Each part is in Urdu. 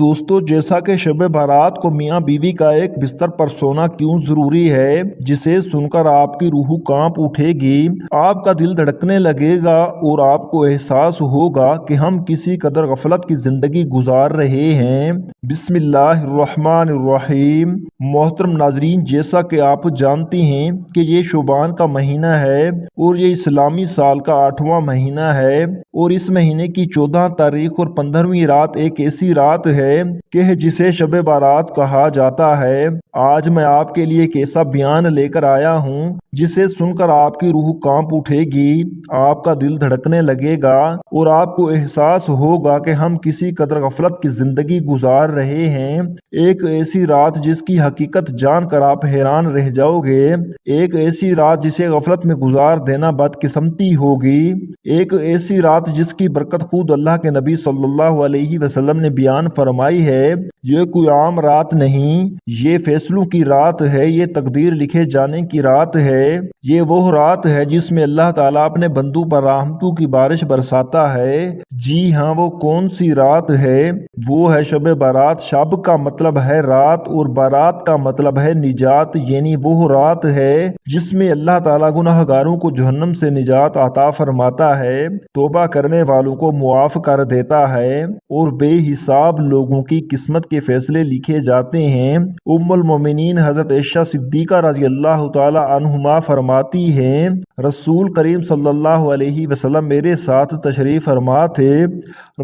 دوستو، جیسا کہ شب بارات کو میاں بیوی کا ایک بستر پر سونا کیوں ضروری ہے، جسے سن کر آپ کی روح کانپ اٹھے گی، آپ کا دل دھڑکنے لگے گا اور آپ کو احساس ہوگا کہ ہم کسی قدر غفلت کی زندگی گزار رہے ہیں۔ بسم اللہ الرحمن الرحیم۔ محترم ناظرین، جیسا کہ آپ جانتے ہیں کہ یہ شعبان کا مہینہ ہے اور یہ اسلامی سال کا 8واں مہینہ ہے، اور اس مہینے کی 14 تاریخ اور 15ویں رات ایک ایسی رات ہے کہ جسے شب بارات کہا جاتا ہے۔ آج میں آپ کے لیے ایک ایسا بیان لے کر آیا ہوں جسے سن کر آپ کی روح کانپ اٹھے گی، آپ کا دل دھڑکنے لگے گا اور آپ کو احساس ہوگا کہ ہم کسی قدر غفلت کی زندگی گزار رہے ہیں۔ ایک ایسی رات جس کی حقیقت جان کر آپ حیران رہ جاؤ گے، ایک ایسی رات جسے غفلت میں گزار دینا بدقسمتی ہوگی، ایک ایسی رات جس کی برکت خود اللہ کے نبی صلی اللہ علیہ وسلم نے بیان فرمائی ہے۔ یہ کوئی عام رات نہیں، یہ فیصلوں کی رات ہے، یہ تقدیر لکھے جانے کی رات ہے، یہ وہ رات ہے جس میں اللہ تعالیٰ اپنے بندوں پر رحمتوں کی بارش برساتا ہے۔ جی ہاں، وہ کون سی رات ہے؟ وہ ہے شب بارات۔ شب کا مطلب ہے رات اور بارات کا مطلب ہے نجات، یعنی وہ رات ہے جس میں اللہ تعالیٰ گناہ گاروں کو جہنم سے نجات عطا فرماتا ہے، توبہ کرنے والوں کو معاف کر دیتا ہے اور بے حساب لوگوں کی قسمت کے فیصلے لکھے جاتے ہیں۔ ام المومنین حضرت عائشہ صدیقہ رضی اللہ تعالی عنہما فرماتی ہیں، رسول کریم صلی اللہ علیہ وسلم میرے ساتھ تشریف فرما تھے۔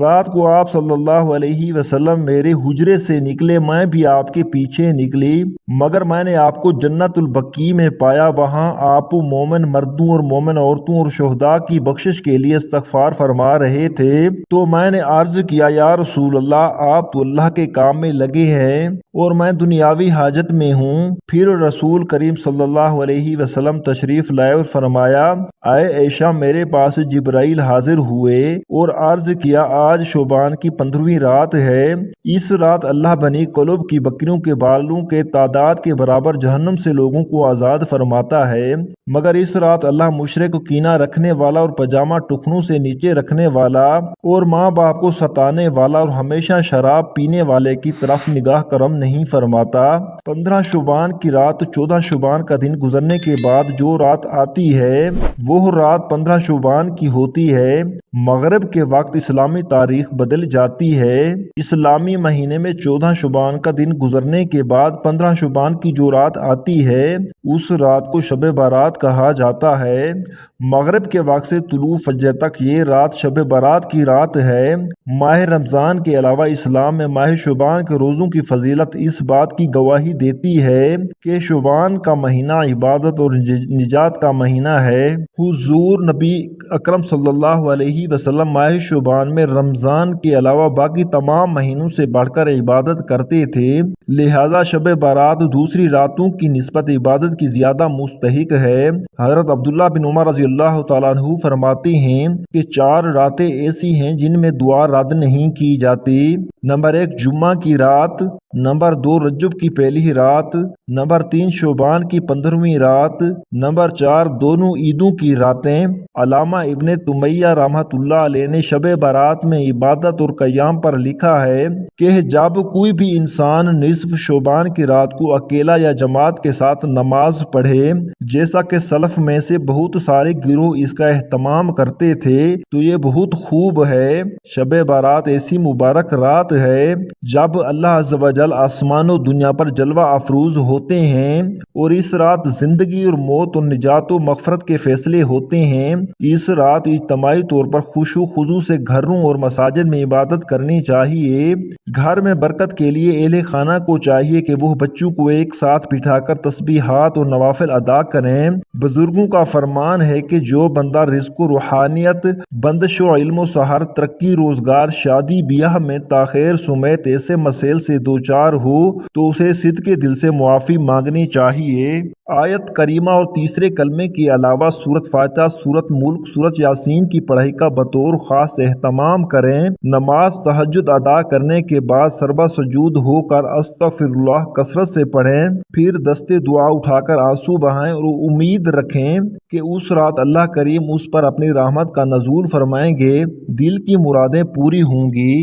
رات کو آپ صلی اللہ علیہ وسلم میرے حجرے سے نکلے، میں بھی آپ کے پیچھے نکلی، مگر میں نے آپ کو جنت البقیع میں پایا۔ وہاں آپ مومن مردوں اور مومن عورتوں اور شہداء کی بخشش کے لیے استغفار فرما رہے تھے، تو میں نے عرض کیا، یا رسول اللہ، آپ تو اللہ کے کام میں لگے ہیں اور میں دنیاوی حاجت میں ہوں۔ پھر رسول کریم صلی اللہ علیہ وسلم تشریف لائے اور فرمایا، اے عائشہ، میرے پاس جبرائیل حاضر ہوئے اور عرض کیا، آج شعبان کی 15ویں رات ہے، اس رات اللہ بنی کلب کی بکریوں کے بالوں کے تعداد کے برابر جہنم سے لوگوں کو آزاد فرماتا ہے، مگر اس رات اللہ مشرک، کینہ رکھنے والا اور پاجامہ ٹخنوں سے نیچے رکھنے والا اور ماں باپ کو ستانے والا اور ہمیشہ شراب پینے والے کی طرف نگاہ کرم نہیں فرماتا۔ 15 شعبان کی رات 14 شعبان کا دن گزرنے کے بعد جو رات آتی ہے وہ رات 15 شعبان کی ہوتی ہے۔ مغرب کے وقت اسلامی تاریخ بدل جاتی ہے۔ اسلامی مہینے میں 14 شعبان کا دن گزرنے کے بعد 15 شعبان کی جو رات آتی ہے اس رات کو شب بارات کہا جاتا ہے۔ مغرب کے وقت سے طلوع فجر تک یہ رات شب بارات کی رات ہے۔ ماہ رمضان کے علاوہ اسلام میں ماہ شعبان کے روزوں کی فضیلت اس بات کی گواہی دیتی ہے کہ شعبان کا مہینہ عبادت اور نجات کا مہینہ ہے۔ حضور نبی اکرم صلی اللہ علیہ وسلم ماہ شعبان میں رمضان کے علاوہ باقی تمام مہینوں سے بڑھ کر عبادت کرتے تھے، لہذا شب بارات دوسری راتوں کی نسبت عبادت کی زیادہ مستحق ہے۔ حضرت عبداللہ بن عمر رضی اللہ تعالیٰ عنہ فرماتے ہیں کہ 4 راتیں ایسی ہیں جن میں دعا رد نہیں کی جاتی۔ نمبر 1 جمعہ کی رات، نمبر 2 رجب کی پہلی رات، نمبر 3 شعبان کی 15ویں رات، نمبر 4 دونوں عیدوں کی راتیں۔ علامہ ابن تیمیہ رحمۃ اللہ علیہ نے شب بارات میں عبادت اور قیام پر لکھا ہے کہ جب کوئی بھی انسان نصف شعبان کی رات کو اکیلا یا جماعت کے ساتھ نماز پڑھے، جیسا کہ سلف میں سے بہت سارے گروہ اس کا اہتمام کرتے تھے، تو یہ بہت خوب ہے۔ شب بارات ایسی مبارک رات ہے جب اللہ عز و جل آسمان و دنیا پر جلوہ افروز ہوتے ہیں، اور اس رات زندگی اور موت اور نجات و مغفرت کے فیصلے ہوتے ہیں۔ اس رات اجتماعی طور پر خشوع و خضوع سے گھروں اور مساجد میں عبادت کرنی چاہیے۔ گھر میں برکت کے لیے اہل خانہ کو چاہیے کہ وہ بچوں کو ایک ساتھ بٹھا کر تسبیحات اور نوافل ادا کریں۔ بزرگوں کا فرمان ہے کہ جو بندہ رزق و روحانیت، بندش و علم و سحر، ترقی، روزگار، شادی بیاہ میں تاخیر سمیت ایسے مسائل سے دوچار ہو تو اسے صدقے دل سے معافی مانگنی چاہیے۔ آیت کریمہ اور تیسرے کلمے کے علاوہ سورت فاتحہ، سورت ملک، سورت یاسین کی پڑھائی کا بطور خاص اہتمام کریں۔ نماز تہجد ادا کرنے کے بعد سربا سجود ہو کر استغفر اللہ کثرت سے پڑھیں، پھر دستے دعا اٹھا کر آنسو بہائیں اور امید رکھیں کہ اس رات اللہ کریم اس پر اپنی رحمت کا نزول فرمائیں گے، دل کی مرادیں پوری ہوں گی۔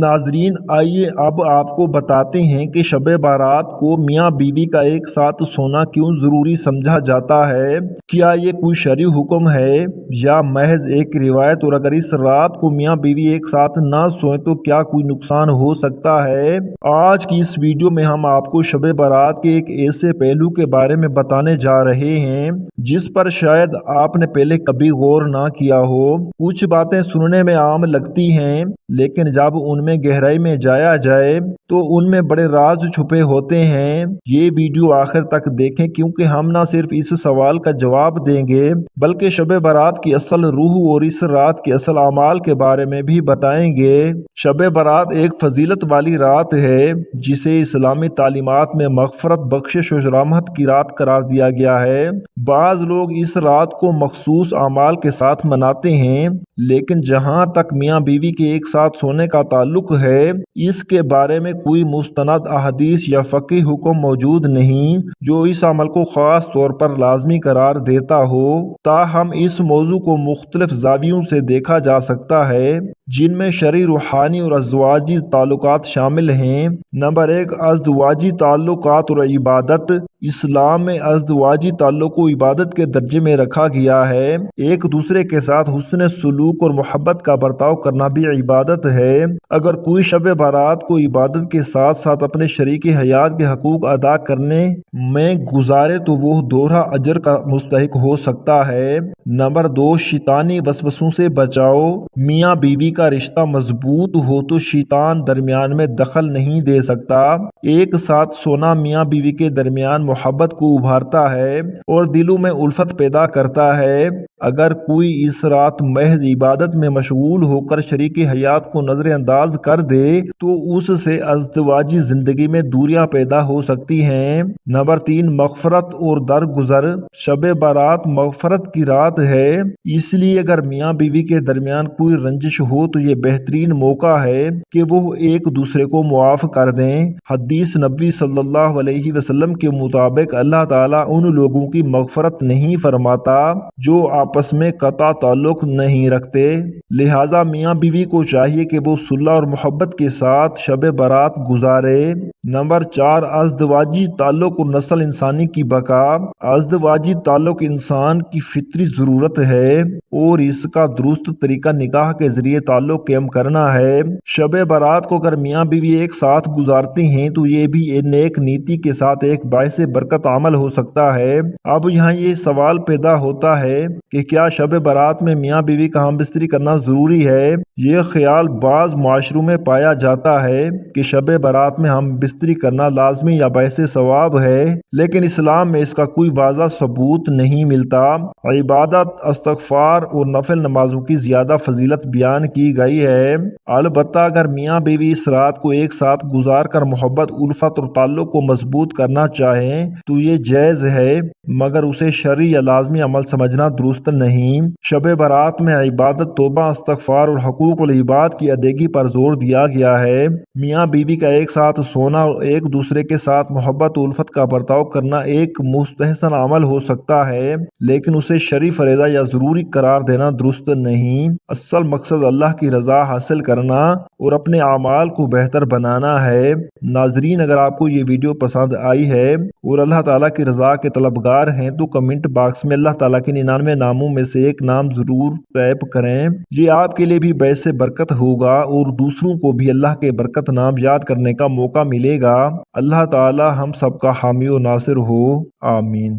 ناظرین، آئیے اب آپ کو بتاتے ہیں کہ شب بارات کو میاں بیوی کا ایک ساتھ سونا کیوں ضروری سمجھا جاتا ہے۔ کیا یہ کوئی شرعی حکم ہے یا محض ایک روایت؟ اور اگر اس رات کو میاں بیوی ایک ساتھ نہ سوئیں تو کیا کوئی نقصان ہو سکتا ہے؟ آج کی اس ویڈیو میں ہم آپ کو شب بارات کے ایک ایسے پہلو کے بارے میں بتانے جا رہے ہیں جس پر شاید آپ نے پہلے کبھی غور نہ کیا ہو۔ کچھ باتیں سننے میں عام لگتی ہیں، لیکن جب ان میں گہرائی میں جایا جائے تو ان میں بڑے راز چھپے ہوتے ہیں۔ یہ ویڈیو آخر تک دیکھیں، کیونکہ ہم نہ صرف اس سوال کا جواب دیں گے بلکہ شب بارات کی اصل روح اور اس رات کے اصل اعمال کے بارے میں بھی بتائیں گے۔ شب بارات ایک فضیلت والی رات ہے جسے اسلامی تعلیمات میں مغفرت، بخشش اور رحمت کی رات قرار دیا گیا ہے۔ بعض لوگ اس رات کو مخصوص اعمال کے ساتھ مناتے ہیں، لیکن جہاں تک میاں بیوی کے ایک ساتھ سونے کا تعلق ہے، اس کے بارے میں کوئی مستند احادیث یا فقہی حکم موجود نہیں جو اس عمل کو خاص طور پر لازمی قرار دیتا ہو۔ تاہم اس موضوع کو مختلف زاویوں سے دیکھا جا سکتا ہے، جن میں شرعی، روحانی اور ازدواجی تعلقات شامل ہیں۔ نمبر 1، ازدواجی تعلقات اور عبادت۔ اسلام میں ازدواجی تعلق کو عبادت کے درجے میں رکھا گیا ہے۔ ایک دوسرے کے ساتھ حسن سلوک اور محبت کا برتاؤ کرنا بھی عبادت ہے۔ اگر کوئی شب بارات کو عبادت کے ساتھ ساتھ اپنے شریک حیات کے حقوق ادا کرنے میں گزارے تو وہ دوہرا اجر کا مستحق ہو سکتا ہے۔ نمبر 2، شیطانی وسوسوں سے بچاؤ۔ میاں بیوی کا رشتہ مضبوط ہو تو شیطان درمیان میں دخل نہیں دے سکتا۔ ایک ساتھ سونا میاں بیوی کے درمیان محبت کو ابھارتا ہے اور دلوں میں الفت پیدا کرتا ہے۔ اگر کوئی اس رات محض عبادت میں مشغول ہو کر شریک حیات کو نظر انداز کر دے تو اس سے ازدواجی زندگی میں دوریاں پیدا ہو سکتی ہیں۔ نمبر 3، مغفرت اور درگزر۔ شب بارات مغفرت کی رات ہے، اس لیے اگر میاں بیوی کے درمیان کوئی رنجش ہو تو یہ بہترین موقع ہے کہ وہ ایک دوسرے کو معاف کر دیں۔ حدیث نبوی صلی اللہ علیہ وسلم کے مطابق اللہ تعالیٰ ان لوگوں کی مغفرت نہیں فرماتا جو آپس میں قطع تعلق نہیں رکھتے۔ لہٰذا میاں بیوی کو چاہیے کہ وہ صلح اور محبت کے ساتھ شب بارات گزارے۔ نمبر 4، ازدواجی تعلق اور نسل انسانی کی بقا۔ ازدواجی تعلق انسان کی فطری ضرورت ہے اور اس کا درست طریقہ نکاح کے ذریعے تعلق قائم کرنا ہے۔ شب بارات کو اگر میاں بیوی ایک ساتھ گزارتے ہیں تو یہ بھی نیک نیتی کے ساتھ ایک باعث برکت عمل ہو سکتا ہے۔ اب یہاں یہ سوال پیدا ہوتا ہے کہ کیا شب بارات میں میاں بیوی کا ہم بستری کرنا ضروری ہے؟ یہ خیال بعض معاشروں میں پایا جاتا ہے کہ شب بارات میں ہم بستری کرنا لازمی یا باعث ثواب ہے، لیکن اسلام میں اس کا کوئی واضح ثبوت نہیں ملتا۔ عبادت، استغفار اور نفل نمازوں کی زیادہ فضیلت بیان کی گئی ہے۔ البتہ اگر میاں بیوی اس رات کو ایک ساتھ گزار کر محبت، الفت اور تعلق کو مضبوط کرنا چاہیں تو یہ جائز ہے، مگر اسے شرعی یا لازمی عمل سمجھنا درست نہیں۔ شب بارات میں عبادت، توبہ، استغفار اور حقوق العباد کی ادائیگی پر زور دیا گیا ہے۔ میاں بیوی کا ایک ساتھ سونا اور ایک دوسرے کے ساتھ محبت و الفت کا برتاؤ کرنا ایک مستحسن عمل ہو سکتا ہے، لیکن اسے شرعی فریضہ یا ضروری قرار دینا درست نہیں۔ اصل مقصد اللہ کی رضا حاصل کرنا اور اپنے اعمال کو بہتر بنانا ہے۔ ناظرین، اگر آپ کو یہ ویڈیو پسند آئی ہے اور اللہ تعالیٰ کی رضا کے طلبگار ہیں تو کمنٹ باکس میں اللہ تعالیٰ کے 99 ناموں میں سے ایک نام ضرور ٹائپ کریں۔ یہ آپ کے لیے بھی باعث برکت ہوگا اور دوسروں کو بھی اللہ کے برکت نام یاد کرنے کا موقع ملے گا۔ اللہ تعالیٰ ہم سب کا حامی و ناصر ہو، آمین۔